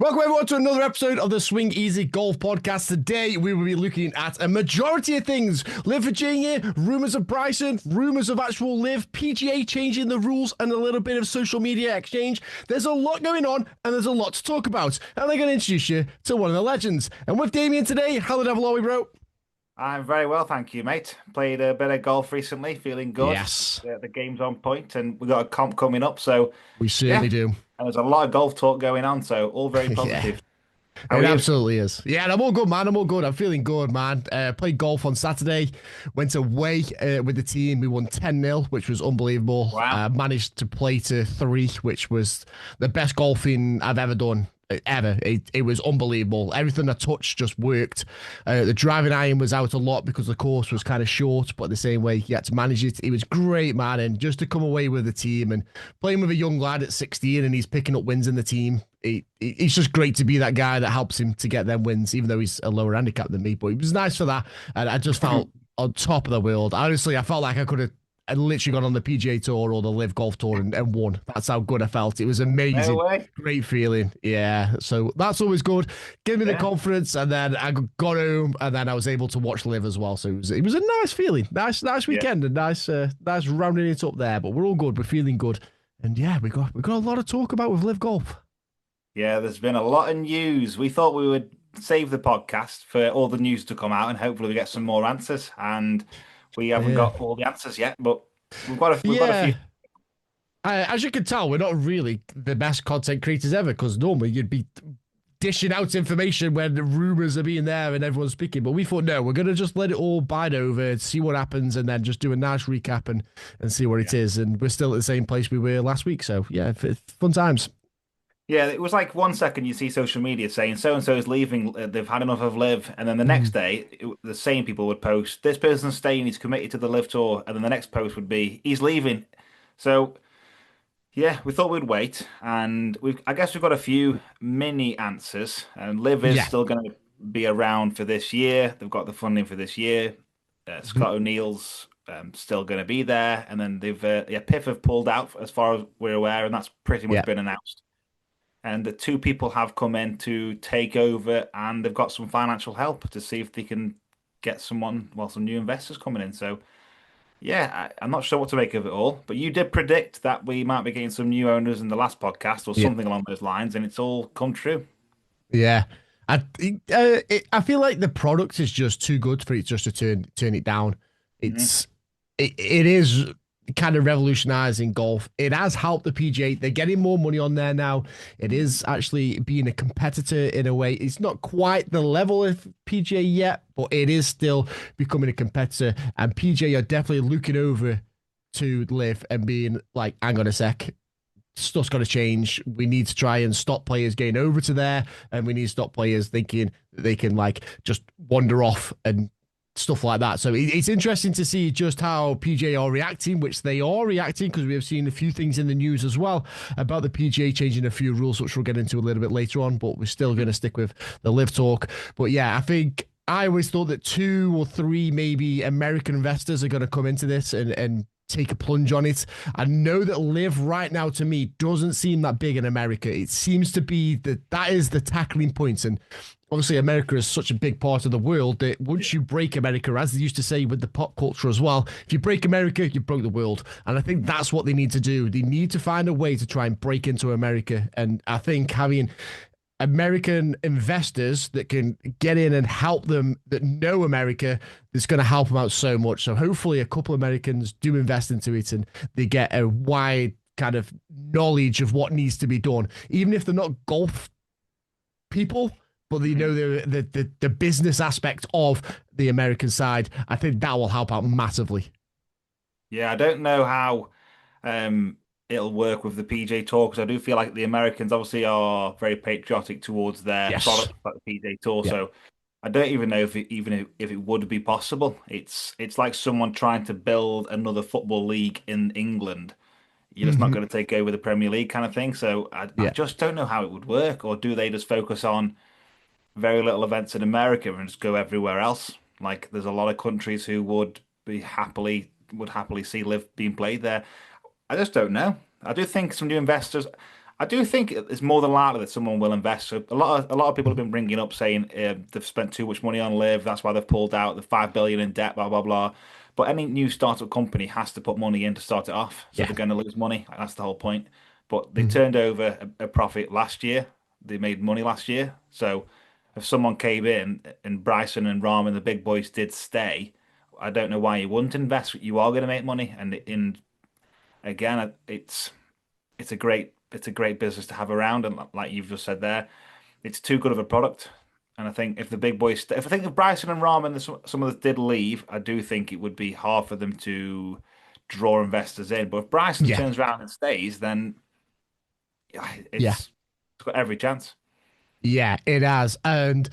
Welcome everyone to another episode of the Swing Easy Golf Podcast. Today we will be looking at a majority of things. LIV Virginia, rumours of Bryson, rumours of actual LIV, PGA changing the rules, and a little bit of social media exchange. There's a lot going on and there's a lot to talk about. And they're going to introduce you to one of the legends. And with Damien today, how the devil are we, bro? I'm very well, thank you, mate. Played a bit of golf recently, feeling good. Yes, The game's on point, and we got a comp coming up. So, we yeah, certainly do. and there's a lot of golf talk going on. So, all very Yeah. positive. How It are you? absolutely is. Yeah, and I'm all good, man. I'm all good. I'm feeling good, man. Played golf on Saturday. Went away with the team. We won 10-0, which was unbelievable. Wow. Managed to play to three, which was the best golfing I've ever done. Ever. It was unbelievable. Everything I touched just worked. The driving iron was out a lot because the course was kind of short, but the same way you had to manage it. It was great, man. And just to come away with the team and playing with a young lad at 16 and he's picking up wins in the team, it's just great to be that guy that helps him to get them wins, even though he's a lower handicap than me. But it was nice for that. And I just felt on top of the world. Honestly, I felt like I could have literally gone on the PGA Tour or the LIV Golf Tour and won. That's how good I felt. It was No amazing. way. Great feeling. Yeah. So that's always good. Give me the Yeah, confidence. And then I got home and then I was able to watch LIV as well. So it was a nice feeling. Nice yeah, weekend and nice rounding it up there. But we're all good. We're feeling good. And yeah, we got a lot of talk about with LIV Golf. yeah. There's been a lot of news. We thought we would save the podcast for all the news to come out, and hopefully we get some more answers. And we haven't Yeah. got all the answers yet, but we've got a few. Yeah. As you can tell, we're not really the best content creators ever because normally you'd be dishing out information when the rumors are being there and everyone's speaking. But we thought, no, we're going to just let it all bide over, see what happens, and then just do a nice recap and see what it is. And we're still at the same place we were last week. So, yeah, fun times. Yeah, it was like 1 second you see social media saying so and so is leaving, they've had enough of Live, and then the next Mm. day the same people would post this person's staying, he's committed to the Live tour, and then the next post would be he's leaving. So yeah, we thought we'd wait, and I guess we've got a few mini answers. And Live is Yeah. still going to be around for this year. They've got the funding for this year. Mhm. Scott O'Neill's still going to be there, and then they've yeah, Piff have pulled out as far as we're aware, and that's pretty much Yeah. been announced. And the two people have come in to take over, and they've got some financial help to see if they can get some new investors coming in. So, yeah, I'm not sure what to make of it all, but you did predict that we might be getting some new owners in the last podcast or Yeah. something along those lines, and it's all come true. Yeah. I feel like the product is just too good for it just to turn it down. Hmm. It's it is kind of revolutionizing golf. It has helped the PGA. They're getting more money on there now. It is actually being a competitor in a way. It's not quite the level of PGA yet, but it is still becoming a competitor. And PGA are definitely looking over to LIV and being like, hang on a sec, stuff's got to change. We need to try and stop players getting over to there, and we need to stop players thinking that they can like just wander off and stuff like that. So it's interesting to see just how PGA are reacting, which they are reacting because we have seen a few things in the news as well about the PGA changing a few rules, which we'll get into a little bit later on. But we're still going to stick with the LIV talk. But yeah, I think. I always thought that two or three maybe American investors are going to come into this and take a plunge on it. I know that LIV right now to me doesn't seem that big in America. It seems to be that is the tackling point. And obviously America is such a big part of the world that once you break America, as they used to say with the pop culture as well, if you break America, you broke the world. And I think that's what they need to do. They need to find a way to try and break into America. And I think having American investors that can get in and help them that know America is going to help them out so much. So hopefully a couple of Americans do invest into it and they get a wide kind of knowledge of what needs to be done, even if they're not golf people, but they know the business aspect of the American side. I think that will help out massively. Yeah, I don't know how it'll work with the PJ Tour because I do feel like the Americans obviously are very patriotic towards their Yes. product, like the PJ Tour. Yeah. So I don't even know if it would be possible. It's like someone trying to build another football league in England. You're just not Hmm. going to take over the Premier League kind of thing. So I Yeah. just don't know how it would work. Or do they just focus on very little events in America and just go everywhere else? Like there's a lot of countries who would happily see Live being played there. I just don't know. I do think some new investors. I do think it's more than likely that someone will invest. So a lot of people have been bringing up saying they've spent too much money on Live. That's why they've pulled out the 5 billion in debt. Blah blah blah. But any new startup company has to put money in to start it off. So Yeah. they're going to lose money. That's the whole point. But they Mhm. turned over a profit last year. They made money last year. So if someone came in and Bryson and Rahm and the big boys did stay, I don't know why you wouldn't invest. You are going to make money, and again, it's a great business to have around, and like you've just said there, it's too good of a product. And I think if the big boys, if I think if Bryson and Rahm and some of us did leave, I do think it would be hard for them to draw investors in. But if Bryson Yeah. turns around and stays, then yeah, Yeah. it's got every chance. Yeah, it has. And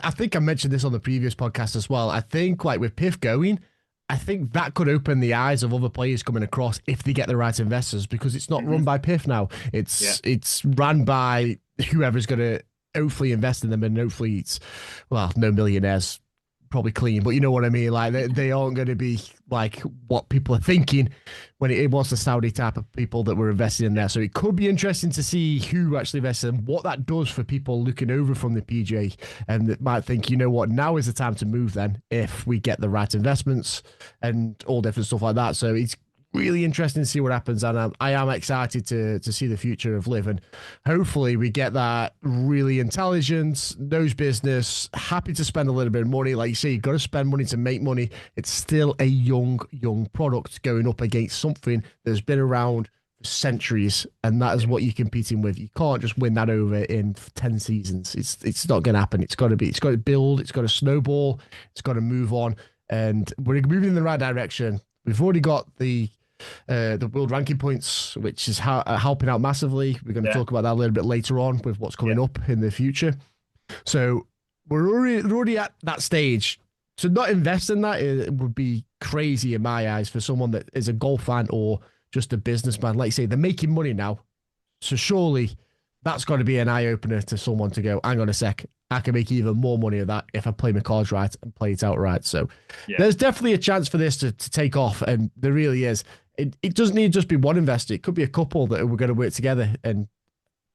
I think I mentioned this on the previous podcast as well. I think like with Piff going, I think that could open the eyes of other players coming across if they get the right investors because it's not Hmm. run by Piff now. Yeah. It's run by whoever's going to hopefully invest in them and hopefully it's well, no millionaires probably clean, but you know what I mean. Like they aren't going to be like what people are thinking when it was the Saudi type of people that were investing in there. So it could be interesting to see who actually invests and what that does for people looking over from the PGA and that might think, you know what, now is the time to move. Then if we get the right investments and all different stuff like that. So it's really interesting to see what happens, and I am excited to see the future of Liv, and hopefully we get that really intelligent, knows business, happy to spend a little bit of money. Like you say, you've got to spend money to make money. It's still a young product going up against something that's been around for centuries, and that is what you're competing with. You can't just win that over in 10 seasons. It's not going to happen. It's got to build, it's got to snowball, it's got to move on, and we're moving in the right direction. We've already got the world ranking points, which is helping out massively. We're going to Yeah. talk about that a little bit later on with what's Yeah. coming up in the future. So we're already at that stage. To not invest in that it would be crazy in my eyes for someone that is a golf fan or just a businessman. Like you say, they're making money now. So surely that's got to be an eye opener to someone to go, hang on a sec, I can make even more money of that if I play my cards right and play it out right. So Yeah. there's definitely a chance for this to take off, and there really is. It doesn't need to just be one investor. It could be a couple that we're going to work together and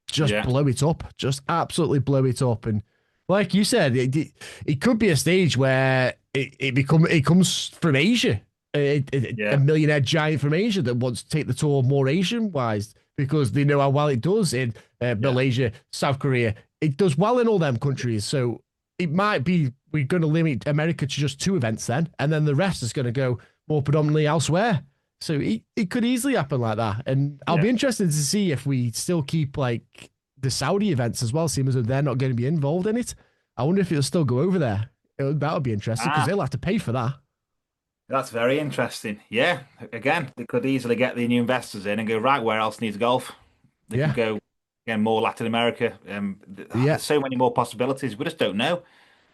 just Yeah. blow it up, just absolutely blow it up. And like you said, it could be a stage where it comes from Asia, a Yeah. millionaire giant from Asia that wants to take the tour more Asian wise because they know how well it does in Yeah. Malaysia, South Korea. It does well in all them countries. So it might be we're going to limit America to just 2 events then, and then the rest is going to go more predominantly elsewhere. So it could easily happen like that. And I'll Yeah. be interested to see if we still keep like the Saudi events as well, seeing as though they're not going to be involved in it. I wonder if it'll still go over there. That would be interesting because Ah, they'll have to pay for that. that's very interesting. Yeah. Again, they could easily get the new investors in and go, right, where else needs golf? They can Yeah. go again more Latin America. Yeah. There's so many more possibilities. We just don't know,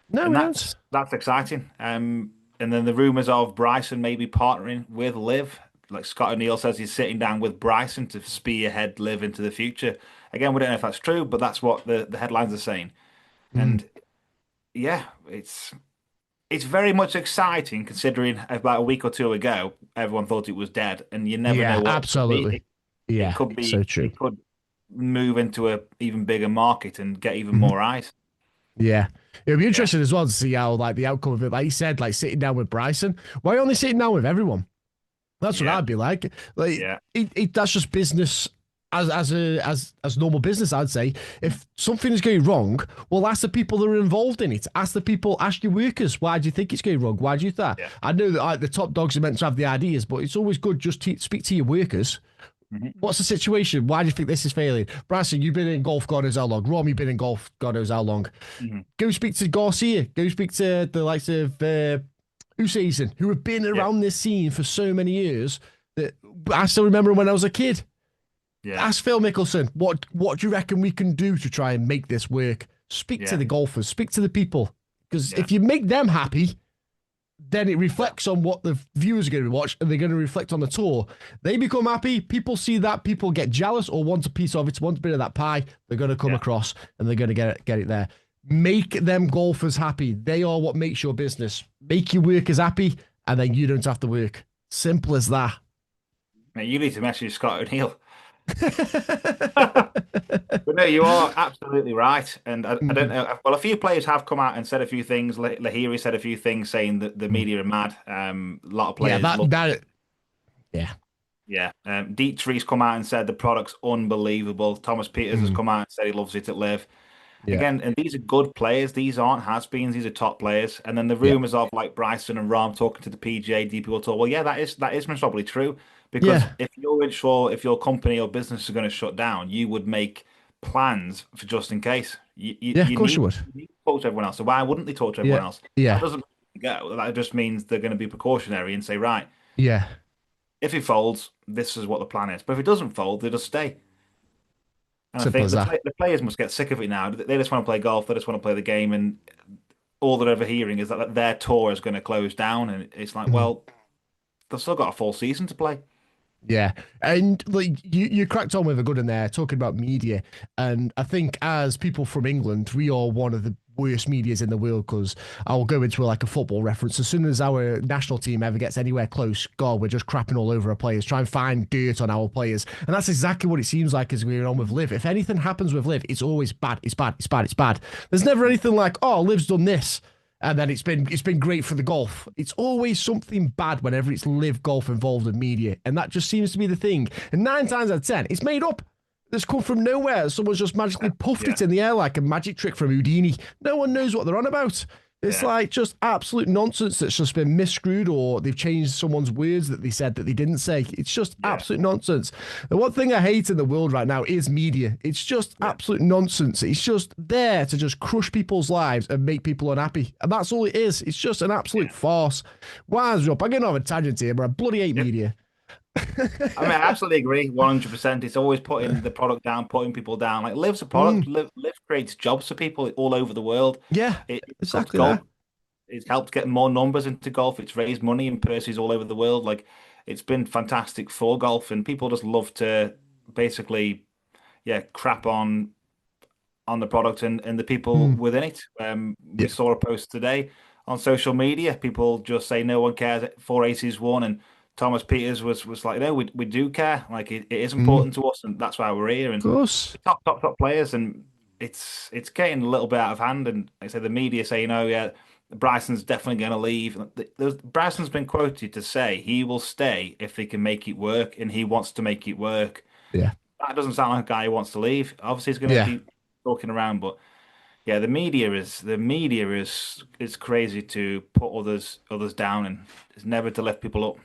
No, and we that's don't. that's exciting. And then the rumors of Bryson maybe partnering with Liv, like Scott O'Neill says, he's sitting down with Bryson to spearhead Liv into the future. Again, we don't know if that's true, but that's what the headlines are saying. Mm. And yeah, it's very much exciting considering about a week or two ago, everyone thought it was dead, and you never know Yeah, what it could be. absolutely. It Yeah, could so be, true. it could move into a even bigger market and get even Mhm. more eyes. Yeah. It'll be Yeah, interesting as well to see how like the outcome of it. Like you said, like sitting down with Bryson. Why only sitting down with everyone? That's what yeah, I'd be like. Like yeah, that's just business as normal business, I'd say. If something is going wrong, well, ask the people that are involved in it. Ask the people, ask your workers, why do you think it's going wrong? Why do you think that? yeah. I know that the top dogs are meant to have the ideas, but it's always good just to speak to your workers. Mhm. What's the situation? Why do you think this is failing? Bryson, you've been in golf God knows how long. Rom, you've been in golf God knows how long. Mhm. Go speak to Garcia. Go speak to the likes of Usain, who have been Yeah, around this scene for so many years that I still remember when I was a kid. yeah, Ask Phil Mickelson, what do you reckon we can do to try and make this work? Speak to yeah, the golfers, speak to the people. Because yeah, if you make them happy, then it reflects on what the viewers are going to watch and they're going to reflect on the tour. They become happy. People see that. People get jealous or want a piece of it, want a bit of that pie. They're going to come yeah. across and they're going to get it there. Make them golfers happy. They are what makes your business. Make your workers happy and then you don't have to work. Simple as that. Mate, you need to message Scott O'Neill. But no, you are absolutely right. And I don't Mm, know. Well, a few players have come out and said a few things. Lahiri said a few things saying that the mm. media are mad. A lot of Yeah, players love. yeah. Yeah. Dietrich's come out and said the product's unbelievable. Thomas Peters has Mm, come out and said he loves it at Live. yeah, Again, and these are good players. These aren't has-beens. These are top players. And then the yeah, rumors of like Bryson and Rahm talking to the PGA, people talk. Well, yeah, that is most probably true. Because yeah, if you're unsure if your company or business is going to shut down, you would make plans for just in case. You you, yeah. Of you course you need, would. you need to talk to everyone else. So why wouldn't they talk to Yeah, everyone else? That yeah, doesn't go. That just means they're going to be precautionary and say, right, yeah. if he folds, this is what the plan is. But if it doesn't fold, they just stay. And I Simple think as that. the players must get sick of it now. They just want to play golf. They just want to play the game, and all they're ever hearing is that their tour is going to close down. And it's like, Mhm. well, they've still got a full season to play. Yeah, and like you cracked on with a good in there talking about media, and I think as people from England, we are one of the worst medias in the world because I'll go into like a football reference. As soon as our national team ever gets anywhere close, God, we're just crapping all over our players, try and find dirt on our players, and that's exactly what it seems like is going on with Liv. If anything happens with Liv, it's always bad. It's bad. It's bad. It's bad. There's never anything like, oh, Liv's done this. And then it's been great for the golf. It's always something bad whenever it's live golf involved in media, and that just seems to be the thing. And 9 times out of 10, it's made up. It's come from nowhere. Someone's just magically puffed Yeah, it in the air like a magic trick from Houdini. No one knows what they're on about. It's yeah, like just absolute nonsense that's just been misscrewed, or they've changed someone's words that they said that they didn't say. It's just yeah, absolute nonsense. The one thing I hate in the world right now is media. It's just yeah, absolute nonsense. It's just there to just crush people's lives and make people unhappy. And that's all it is. It's just an absolute yeah. farce. Wise up. I'm getting off a tangent here, but I bloody hate Yeah. media. I mean, I absolutely agree, 100%. It's always putting the product down, putting people down. Like Liv's a product. Mm, Live creates jobs for people all over the world. yeah, It puts exactly golf. that. It's helped get more numbers into golf. It's raised money and purses all over the world. Like it's been fantastic for golf, and people just love to basically, yeah, crap on the product and the people Mm, within it. We yeah. saw a post today on social media. People just say no one cares. Four aces won, and Thomas Peters was like, no, we do care. Like it is Mm, important to us, and that's why we're here. of And course. the top players, and it's getting a little bit out of hand. And like I say, the media saying, oh yeah, Bryson's definitely going to leave. Bryson's been quoted to say he will stay if they can make it work, and he wants to make it work. Yeah. That doesn't sound like a guy who wants to leave. Obviously, he's going to Yeah. keep talking around, but yeah, the media is it's crazy to put others down, and it's never to lift people up.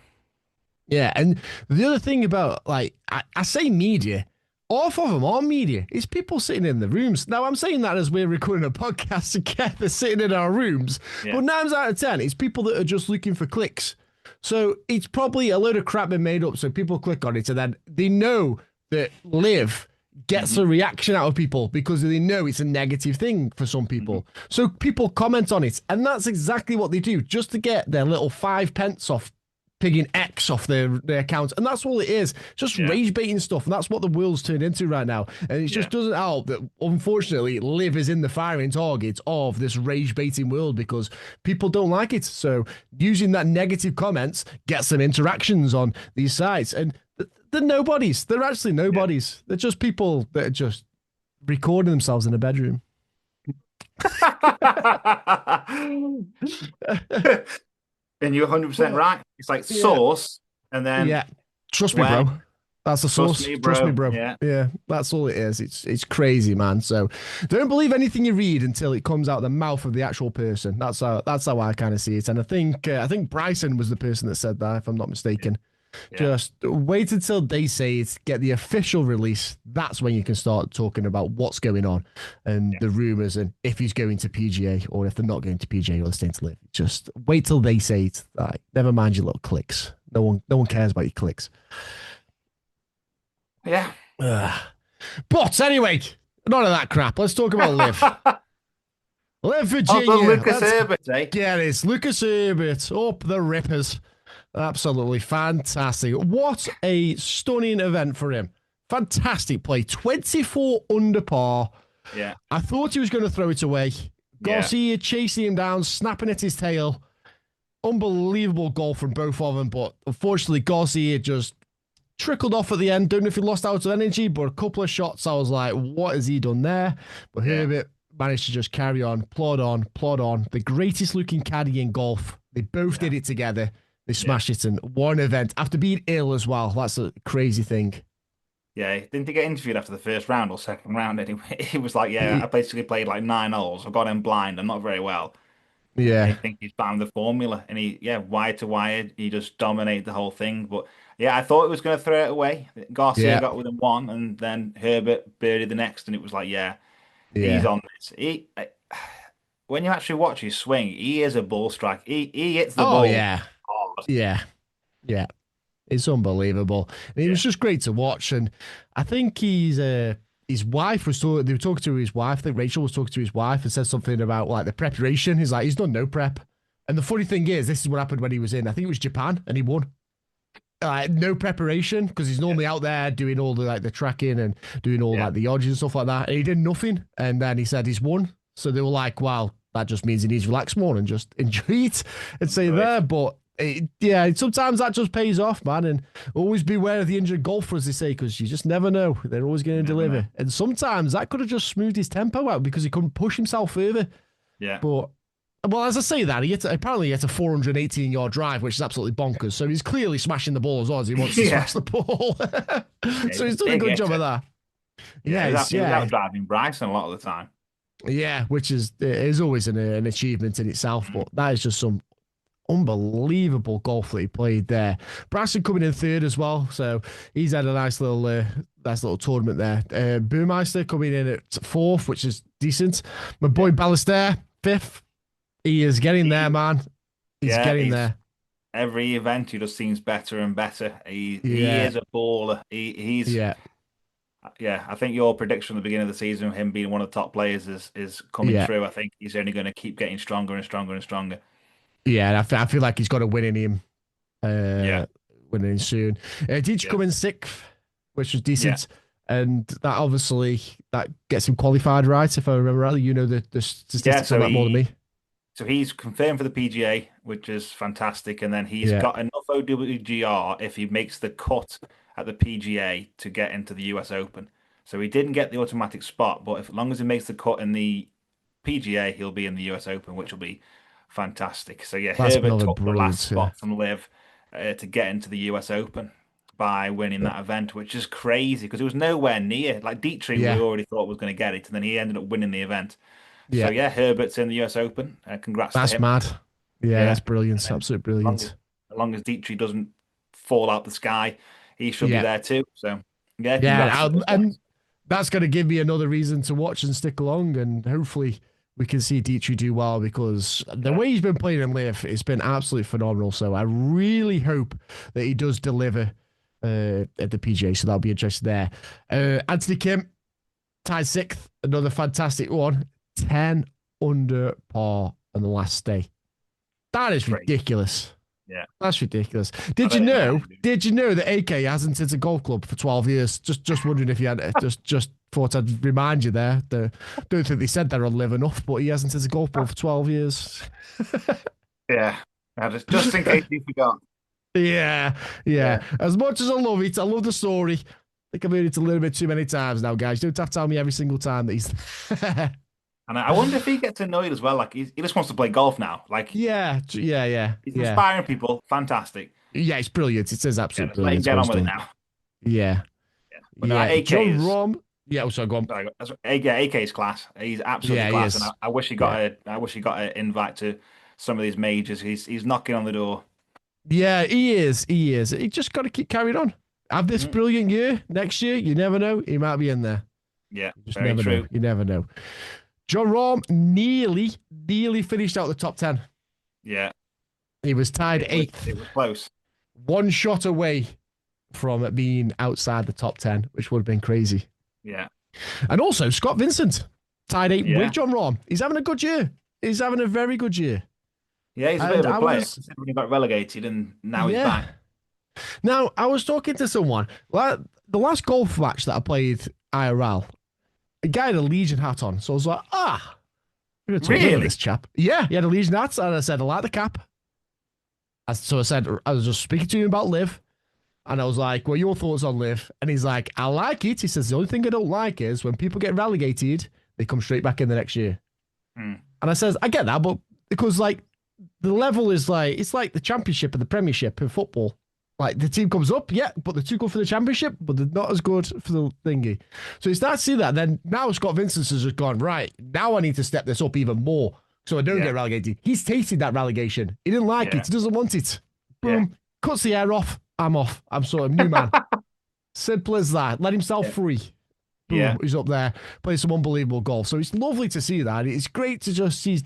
Yeah, and the other thing about like I say media, half of them are media. It's people sitting in the rooms. Now I'm saying that as we're recording a podcast together, sitting in our rooms. Yeah, But 9 out of 10, it's people that are just looking for clicks. So it's probably a load of crap been made up. So people click on it, and then they know that Live gets hmm a reaction out of people because they know it's a negative thing for some hmm people. So people comment on it, and that's exactly what they do just to get their little 5 pence off pigging X off their accounts. And that's all it is. Just yeah, rage baiting stuff. And that's what the world's turned into right now. And it yeah, just doesn't help that, unfortunately, Liv is in the firing target of this rage baiting world because people don't like it. So using that negative comments gets some interactions on these sites. And they're nobodies. They're actually yeah. nobodies. They're just people that are just recording themselves in a bedroom. And you're 100% But right. It's like yeah, source, and then yeah. Trust me, when. bro. That's the Trust source. me, Trust me, bro. bro. Yeah, Yeah, that's all it is. It's crazy, man. So don't believe anything you read until it comes out the mouth of the actual person. That's how I kind of see it. And I think Bryson was the person that said that, if I'm not mistaken. yeah, Just wait until they say it, get the official release. That's when you can start talking about what's going on and yeah. the rumors and if he's going to PGA or if they're not going to PGA or they're staying to Live. Just wait till they say it. Like, never mind your little clicks. No one cares about your clicks. Yeah. Ugh. But anyway, none of that crap. Let's talk about Liv. Liv Oh, the Virginia. Lucas Let's Herbert, eh? get it. Lucas Herbert up the Rippers. Absolutely fantastic. What a stunning event for him. Fantastic play. 24 under par. Yeah, I thought he was going to throw it away. yeah, Garcia chasing him down, snapping at his tail. Unbelievable goal from both of them, but unfortunately, Garcia just trickled off at the end. Don't know if he lost out of energy, but a couple of shots, I was like, what has he done there? But Herbert managed to just carry on, plod on, plod on. The greatest looking caddy in golf. They both did it together. They smashed it in one event after being ill as well. That's a crazy thing. Yeah, didn't he get interviewed after the first round or second round anyway? He was like, yeah, I basically played like 9 holes. I got in blind. I'm not very well. I Yeah, think he's found the formula, and wire to wire, he just dominated the whole thing. But yeah, I thought he was going to throw it away. Garcia yeah, got within one, and then Herbert birdied the next, and it was like, yeah, he's yeah. on this. When you actually watch his swing, he is a ball strike. He hits the Oh ball yeah, hard. yeah, yeah. It's unbelievable. And it was Yeah, just great to watch. And I think his wife was talking, they were talking to his wife. I think Rachel was talking to his wife and said something about like the preparation. He's like, he's done no prep. And the funny thing is, this is what happened when he was in, I think it was Japan, and he won. No preparation because he's normally out there doing all the like the tracking and doing all yeah, like the odds and stuff like that. And he did nothing. And then he said he's won. So they were like, wow, that just means he needs to relax more and just enjoy it and stay there. But yeah, sometimes that just pays off, man. And always beware of the injured golfer, as they say, because you just never know. They're always going to deliver. know. And sometimes that could have just smoothed his tempo out because he couldn't push himself further. Yeah, But well, as I say that, apparently he hit a 418-yard drive, which is absolutely bonkers. So he's clearly smashing the ball as well as he wants to smash the ball. So he's done a good job of that. Yeah, he's out driving Bryson a lot of the time. Yeah, which is always an achievement in itself. But that is just some unbelievable golf that he played there. Bryson coming in third as well, so he's had a nice little tournament there. Burmeister coming in at fourth, which is decent. My boy Ballester, fifth. He is getting there, man. He's getting there. Every event, he just seems better and better. He is a baller. He's I think your prediction at the beginning of the season, him being one of the top players, is coming true. I think he's only going to keep getting stronger and stronger and stronger. Yeah, and I feel like he's got a win in him. Winning soon. Did you come in sixth, which was decent, and that obviously that gets him qualified, right? If I remember rightly, you know the statistics on that more than me. So he's confirmed for the PGA, which is fantastic, and then he's got enough OWGR if he makes the cut at the PGA to get into the US Open. So he didn't get the automatic spot, but as long as he makes the cut in the PGA, he'll be in the US Open, which will be fantastic. So yeah, Herbert took the last spot from LIV to get into the US Open by winning that event, which is crazy because it was nowhere near. Like Dietrich, we already thought was going to get it, and then he ended up winning the event. So yeah, Herbert's in the US Open. Congrats to him. That's mad. Yeah, that's brilliant. Absolute brilliant. As long as Dietrich doesn't fall out the sky, he should be there too. So yeah, and that's going to give me another reason to watch and stick along, and hopefully we can see Dietrich do well because the way he's been playing in LIV, it's been absolutely phenomenal. So I really hope that he does deliver at the PGA. So that'll be interesting there. Anthony Kim tied sixth, another fantastic one. 10 under par on the last day. That is ridiculous. Yeah. That's ridiculous. Did you know that AK hasn't hit a golf club for 12 years? Just wondering if you had just thought I'd remind you there. Don't think they said they're on LIV enough, but he hasn't hit a golf ball for 12 years. Yeah. Just in case you forgot. Yeah. As much as I love it, I love the story. I think I've heard it a little bit too many times now, guys. You don't have to tell me every single time that he's And I wonder if he gets annoyed as well. Like he just wants to play golf now. Like He's inspiring people. Fantastic. Yeah, it's brilliant. It says absolutely brilliant. Get on with it now. Yeah. But AK John is, Rahm. Yeah, so go on. AK's class. He's absolutely class. And I wish he got an invite to some of these majors. He's knocking on the door. Yeah, he is. He just got to keep carrying on. Have this brilliant year. Next year, you never know. He might be in there. Yeah, very true. You never know. John Rahm nearly finished out the top 10. Yeah. He was tied eighth. It was close. One shot away from being outside the top 10, which would have been crazy. Yeah. And also, Scott Vincent tied eighth with John Rahm. He's having a good year. He's having a very good year. Yeah, he's a bit of a player. When he got relegated and now he's back. Now, I was talking to someone. The last golf match that I played IRL, a guy had a Legion hat on. So I was like, I'm going to talk to this chap. Yeah, he had a Legion hat. And I said, I like the cap. So I said, I was just speaking to him about LIV. And I was like, well, your thoughts on LIV? And he's like, I like it. He says, the only thing I don't like is when people get relegated, they come straight back in the next year. Mm. And I says, I get that, but because like the level is like, it's like the championship and the premiership in football. Like the team comes up, yeah, but they're too good for the championship, but they're not as good for the thingy. So you start to see that. Then now Scott Vincent has just gone, right, now I need to step this up even more so I don't get relegated. He's tasted that relegation. He didn't like it. He doesn't want it. Boom, cuts the air off. I'm off. I'm sort of new man. Simple as that. Let himself free. Boom, he's up there, playing some unbelievable golf. So it's lovely to see that. It's great to just see his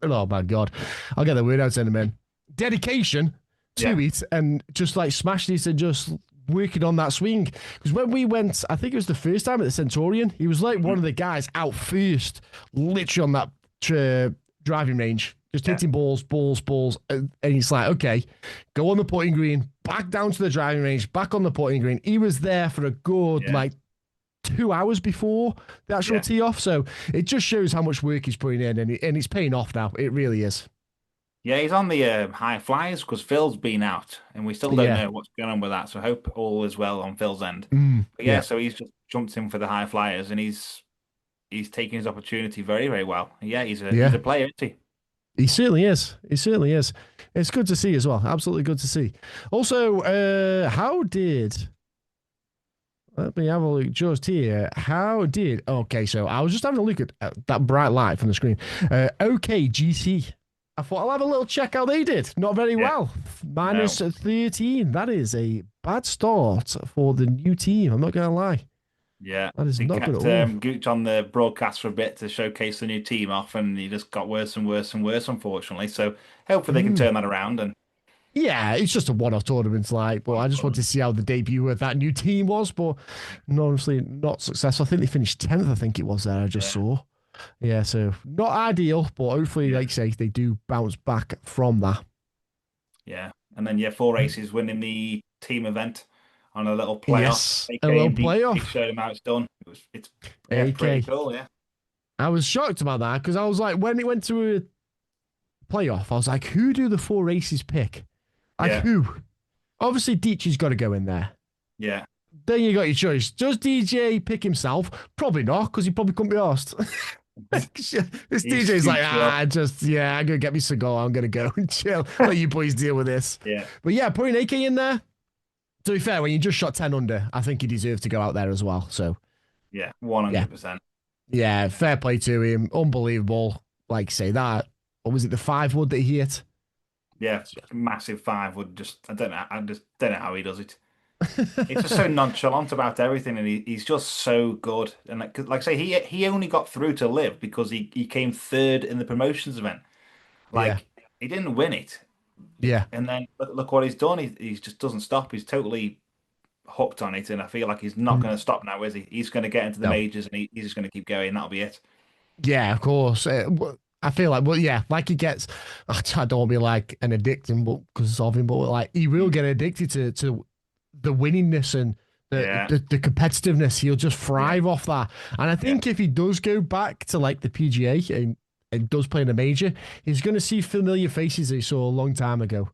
oh my God. I'll get the word out in a minute. Dedication to it and just like smashing it and just working on that swing. Because when we went, I think it was the first time at the Centurion, he was like one of the guys out first, literally on that driving range, just hitting balls. And he's like, okay, go on the putting green, back down to the driving range, back on the putting green. He was there for a good like 2 hours before the actual tee off. So it just shows how much work he's putting in, and it's paying off now. It really is. Yeah, he's on the high flyers because Phil's been out, and we still don't know what's going on with that. So I hope all is well on Phil's end. But so he's just jumped in for the high flyers, and he's taking his opportunity very, very well. Yeah, he's a player, isn't he? He certainly is. He certainly is. It's good to see as well. Absolutely good to see. Also, let me have a look just here. Okay, so I was just having a look at that bright light from the screen. OKGC. I thought I'll have a little check how they did. Not very well. Minus 13. That is a bad start for the new team. I'm not going to lie. Yeah. That is not good at all. Gooch on the broadcast for a bit to showcase the new team off, and he just got worse and worse and worse, unfortunately. So hopefully they can turn that around. And yeah, it's just a one-off tournament, but I just want to see how the debut of that new team was, but honestly, not successful. I think they finished 10th, I think it was there, I just saw. Yeah, so not ideal, but hopefully, like you say, they do bounce back from that. Yeah, and then 4 races winning the team event on a little playoff. Yes, a little playoff. Showed him how it's done. It's pretty cool, yeah. I was shocked about that because I was like, when it went to a playoff, I was like, who do the 4 races pick? Like who? Obviously, Deitch's got to go in there. Yeah. Then you got your choice. Does DJ pick himself? Probably not, because he probably couldn't be asked. This DJ's like, I'm gonna get me cigar. I'm gonna go and chill. Let you boys deal with this. Yeah. But yeah, putting AK in there. To be fair, when you just shot 10 under, I think he deserves to go out there as well. So yeah, 100%. Yeah, fair play to him. Unbelievable. Like say that. What was it? The 5 wood that he hit. Yeah, massive 5 wood. I just don't know how he does it. He's just so nonchalant about everything, and he's just so good. And like I say, he only got through to LIV because he came 3rd in the promotions event. He didn't win it. Yeah. And then look what he's done. He just doesn't stop. He's totally hooked on it, and I feel like he's not going to stop now, is he? He's going to get into the majors, and he's just going to keep going. That'll be it. Yeah, of course. I feel like, like he gets. I don't want to be like an addiction, but because of him, but like he will get addicted to the winningness and the competitiveness. He'll just thrive off that. And I think if he does go back to like the PGA and does play in a major, he's going to see familiar faces that he saw a long time ago.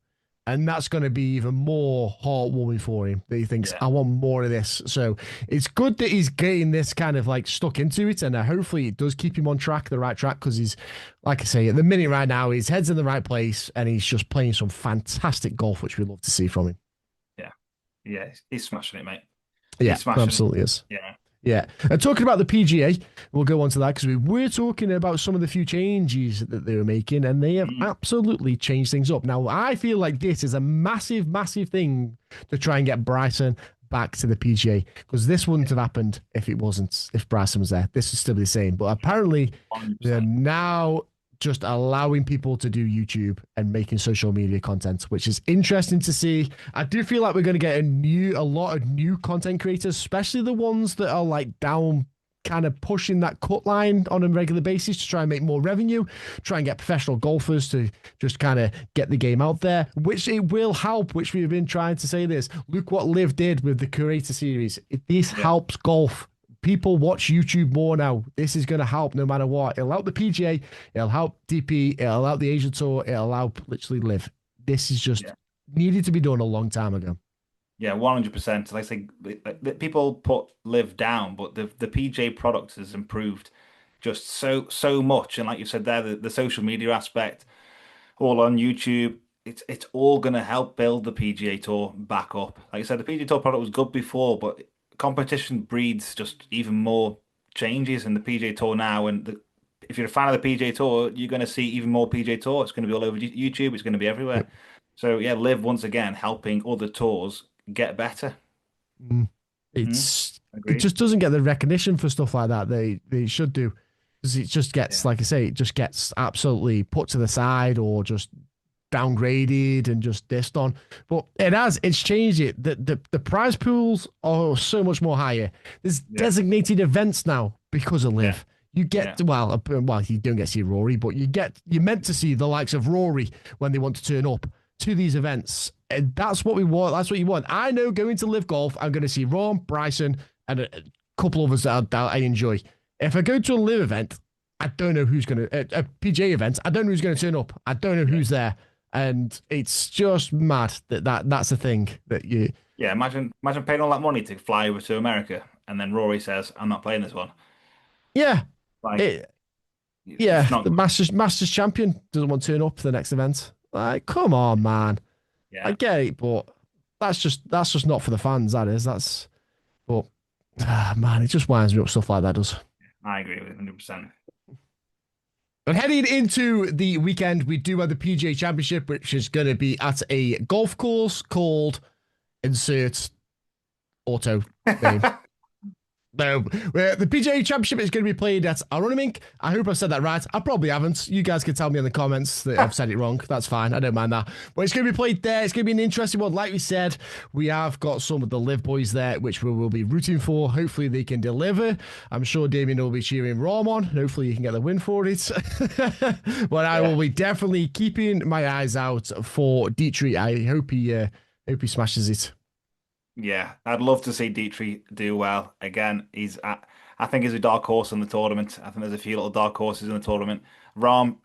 And that's going to be even more heartwarming for him, that he thinks, I want more of this. So it's good that he's getting this kind of like stuck into it. And hopefully it does keep him on the right track, because he's, like I say, at the minute right now, his head's in the right place and he's just playing some fantastic golf, which we love to see from him. Yeah, he's smashing it, mate. Yeah, absolutely is. Yeah. Yeah. And talking about the PGA, we'll go on to that because we were talking about some of the few changes that they were making, and they have absolutely changed things up. Now, I feel like this is a massive, massive thing to try and get Bryson back to the PGA, because this wouldn't have happened if Bryson was there. This would still be the same. But apparently, 100%. They're now just allowing people to do YouTube and making social media content, which is interesting to see. I do feel like we're going to get a lot of new content creators, especially the ones that are like down, kind of pushing that cut line on a regular basis to try and make more revenue, try and get professional golfers to just kind of get the game out there, which it will help, which we've been trying to say this. Look what LIV did with the Curator Series. This helps golf. People watch YouTube more now. This is going to help no matter what. It'll help the PGA. It'll help DP. It'll help the Asian Tour. It'll help literally LIV. This is just needed to be done a long time ago. Yeah, 100%. Like I say, people put Live down, but the PJ product has improved just so much. And like you said there, the social media aspect, all on YouTube, it's all going to help build the PGA Tour back up. Like I said, the PGA Tour product was good before, but competition breeds just even more changes in the PGA Tour now. And if you're a fan of the PGA Tour, you're going to see even more PGA Tour. It's going to be all over YouTube. It's going to be everywhere. Yep. So yeah, Live once again helping other tours get better. Mm. Hmm. It Agreed. just doesn't get the recognition for stuff like that they should do. Because it just gets, Yeah. like I say, it just gets absolutely put to the side or just downgraded and just dissed on. But it's changed it. The prize pools are so much more higher. There's Yeah. designated events now because of Yeah. Live. You Yeah. get well, you don't get to see Rory, but you're meant to see the likes of Rory when they want to turn up to these events. And that's what we want. That's what you want. I know going to LIV Golf, I'm going to see Ron, Bryson, and a couple others that I enjoy. If I go to a LIV event, I don't know who's going to a PGA event. I don't know who's going to turn up. I don't know Yeah. who's there, and it's just mad that's the thing that you. Yeah. Imagine paying all that money to fly over to America, and then Rory says, "I'm not playing this one." Yeah, Like, it, it's yeah. not The good. Masters champion doesn't want to turn up for the next event. Like, come on, man. I Yeah. get it, but that's just not for the fans. That is. But man, it just winds me up. Stuff like that does. I agree with you 100%. But heading into the weekend, we do have the PGA Championship, which is going to be at a golf course called Insert Auto Name. No, the PGA Championship is going to be played at Aronimink. I hope I said that right. I probably haven't. You guys can tell me in the comments that I've said it wrong. That's fine. I don't mind that. But it's going to be played there. It's going to be an interesting one. Like we said, we have got some of the LIV boys there, which we will be rooting for. Hopefully they can deliver. I'm sure Damien will be cheering Rom on. Hopefully you can get the win for it. But I Yeah. will be definitely keeping my eyes out for Dietrich. I hope he smashes it. Yeah. I'd love to see Dietrich do well. Again, I think he's a dark horse in the tournament. I think there's a few little dark horses in the tournament. Rom,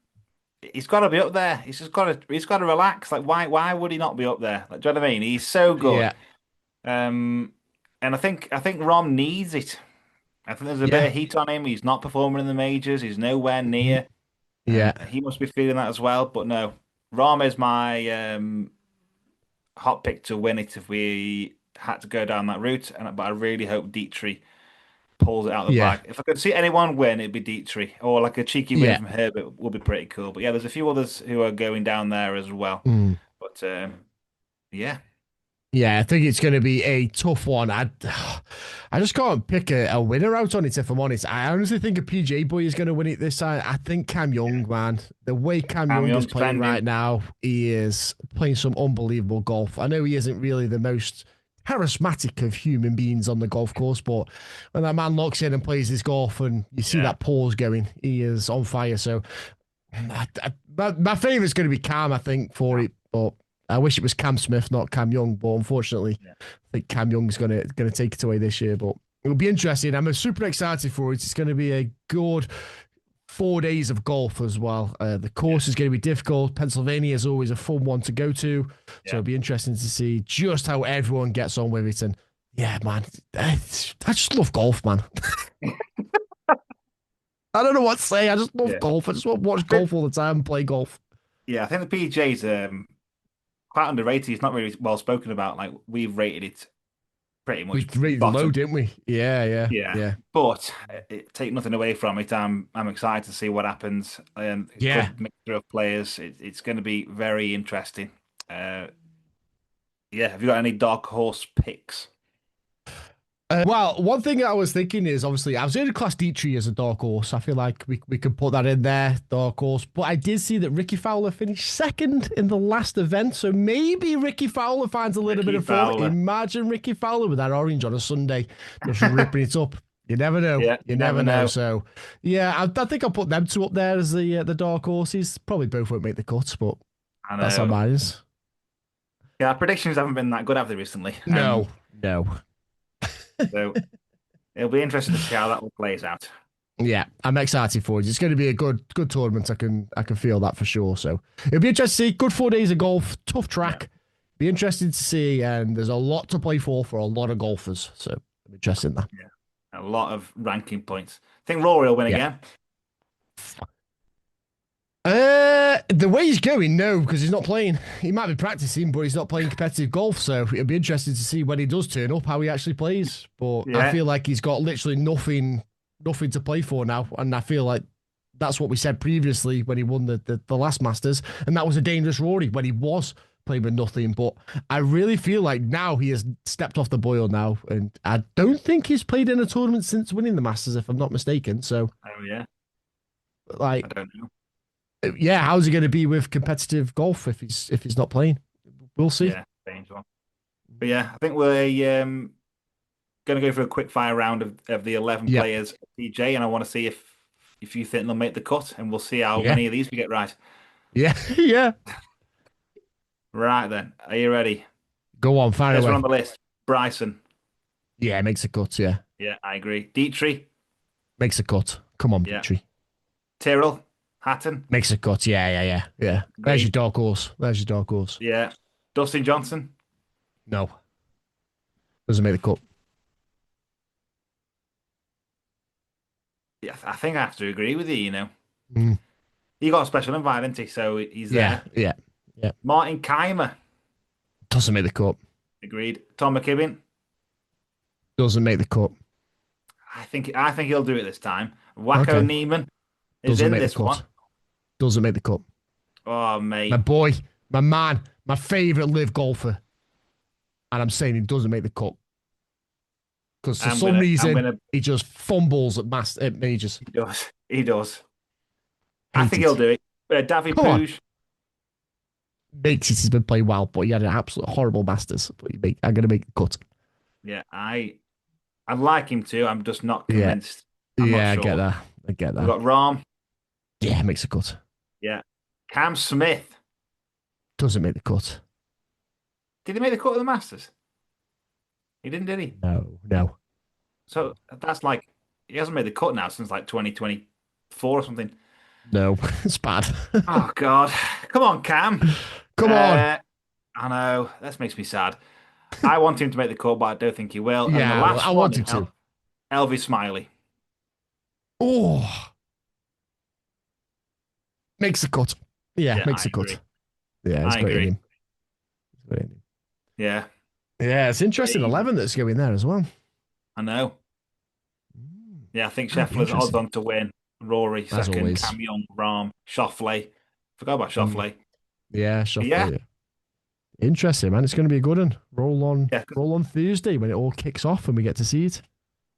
he's got to be up there. He's got to relax. Like why would he not be up there? Like, do you know what I mean? He's so good. Yeah, Um, and I think Rom needs it. I think there's a bit yeah, of heat on him. He's not performing in the majors. He's nowhere mhm, near. yeah. He must be feeling that as well. But no, Rom is my hot pick to win it if we had to go down that route. But I really hope Dietrich pulls it out of the Yeah, bag. If I could see anyone win, it'd be Dietrich, or like a cheeky win yeah. from Herbert would be pretty cool. But yeah, there's a few others who are going down there as well. Mm. But yeah, Yeah, I think it's going to be a tough one. I just can't pick a winner out on it, if I'm honest. I honestly think a PJ boy is going to win it this time. I think Cam Young, man, the way Cam Cam Young is Young's playing right trending. now, he is playing some unbelievable golf. I know he isn't really the most charismatic of human beings on the golf course, but when that man locks in and plays his golf and you see Yeah, that pause going, he is on fire. So my favourite's going to be Cam, I think, for it, but I wish it was Cam Smith, not Cam Young. But unfortunately, yeah, I think Cam Young's gonna take it away this year. But it'll be interesting. I'm super excited for it. It's going to be a good 4 days of golf as well. The yeah, course is going to be difficult. Pennsylvania is always a fun one to go to, so yeah. it'll be interesting to see just how everyone gets on with it. And yeah, man, I just love golf, man. I don't know what to say. I just love Yeah. golf. I just want to I watch think, golf all the time and play golf. yeah, I think the PGA's quite underrated. It's not really well spoken about. Like we've rated it pretty We much rated low, bottom. didn't we? Yeah, yeah, Yeah, yeah, but take nothing away from it. I'm excited to see what happens. yeah. Good mixture of players. It's going to be very interesting. Uh, yeah, have you got any dark horse picks? Well, one thing I was thinking is obviously I was going to class Dietrich as a dark horse. I feel like we can put that in there, dark horse. But I did see that Ricky Fowler finished second in the last event, so maybe Ricky Fowler finds a little bit Ricky of form. Fowler. Imagine Ricky Fowler with that orange on a Sunday, just ripping it up. You never know. Yeah, You you never never know. know. So, yeah, I think I'll put them two up there as the dark horses. Probably both won't make the cuts, but I that's how know. mine is. Yeah, our predictions haven't been that good, have they, recently? No, no. So it'll be interesting to see how that all plays out. Yeah, I'm excited for it. It's going to be a good tournament. I can feel that for sure. So it'll be interesting to see. Good 4 days of golf, tough Yeah, track. be interesting to see. And there's a lot to play for a lot of golfers. So I'm interested in that. Yeah, a lot of ranking points. I think Rory will win Yeah. again. The way he's going, no, because he's not playing. He might be practicing, but he's not playing competitive golf. So it'll be interesting to see when he does turn up how he actually plays. But I feel like he's got literally nothing to play for now, and I feel like that's what we said previously when he won the last Masters, and that was a dangerous Rory when he was playing with nothing. But I really feel like now he has stepped off the boil now, and I don't think he's played in a tournament since winning the Masters, if I'm not mistaken. So, I don't know. Yeah, how's he going to be with competitive golf if he's not playing? We'll see. Yeah, strange one. But yeah, I think we're going to go for a quick fire round of the 11 players at PJ, and I want to see if you think they'll make the cut, and we'll see how many of these we get right. Yeah, yeah. Right then, are you ready? Go on, fire away. First one on the list, Bryson. Yeah, makes a cut. Yeah. Yeah, I agree. Dietrich makes a cut. Come on, Dietrich. Tyrrell. Hatton makes a cut. Yeah. There's your dark horse. Yeah. Dustin Johnson. No. Doesn't make the cut. Yeah, I think I have to agree with you, you know. He got a special invite, didn't he? So he's there. Yeah. Martin Keimer. Doesn't make the cut. Agreed. Tom McKibben. Doesn't make the cut. I think he'll do it this time. Wacko Neiman is in this one. Doesn't make the cut. Oh, mate. My boy, my man, my favourite LIV golfer. And I'm saying he doesn't make the cut. Because for some reason, he just fumbles at majors. He does. I think he'll do it. David Pooge. Makes it, he's been playing well, but he had an absolute horrible Masters. But I'm going to make the cut. Yeah, I'd like him to. I'm just not convinced. I'm not sure. I get that. We've got Rahm. Yeah, makes a cut. Yeah. Cam Smith. Doesn't make the cut. Did he make the cut of the Masters? He didn't, did he? No. So that's like, he hasn't made the cut now since like 2024 or something. No, it's bad. Oh, God. Come on, Cam. Come on. I know. That makes me sad. I want him to make the cut, but I don't think he will. Yeah, and the last I want him to. Elvis Smiley. Oh. Makes the cut. Yeah, makes the cut. Yeah, it's great in him. Yeah. Yeah, it's interesting. 11 that's going there as well. I know. Yeah, I think Scheffler's odds on to win. Rory second, Cam Young, Rahm, Schauffele. Forgot about Schauffele. Yeah, Schauffele. Yeah. Interesting, man. It's going to be a good one. Roll on Thursday when it all kicks off and we get to see it.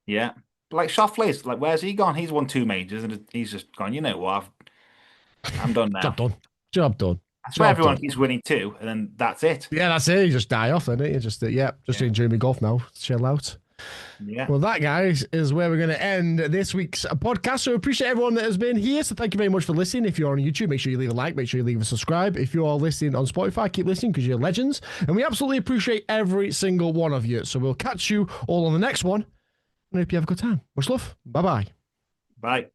Yeah. Like Schauffele's, like, where's he gone? He's won 2 majors and he's just gone, you know what? I'm done now. Job done. I swear everyone keeps winning 2, and then that's it. Yeah, that's it. You just die off, isn't it? You just enjoy my golf now. Chill out. Yeah. Well, that, guys, is where we're going to end this week's podcast. So appreciate everyone that has been here. So thank you very much for listening. If you're on YouTube, make sure you leave a like. Make sure you leave a subscribe. If you are listening on Spotify, keep listening because you're legends. And we absolutely appreciate every single one of you. So we'll catch you all on the next one. And I hope you have a good time. Much love. Bye-bye. Bye.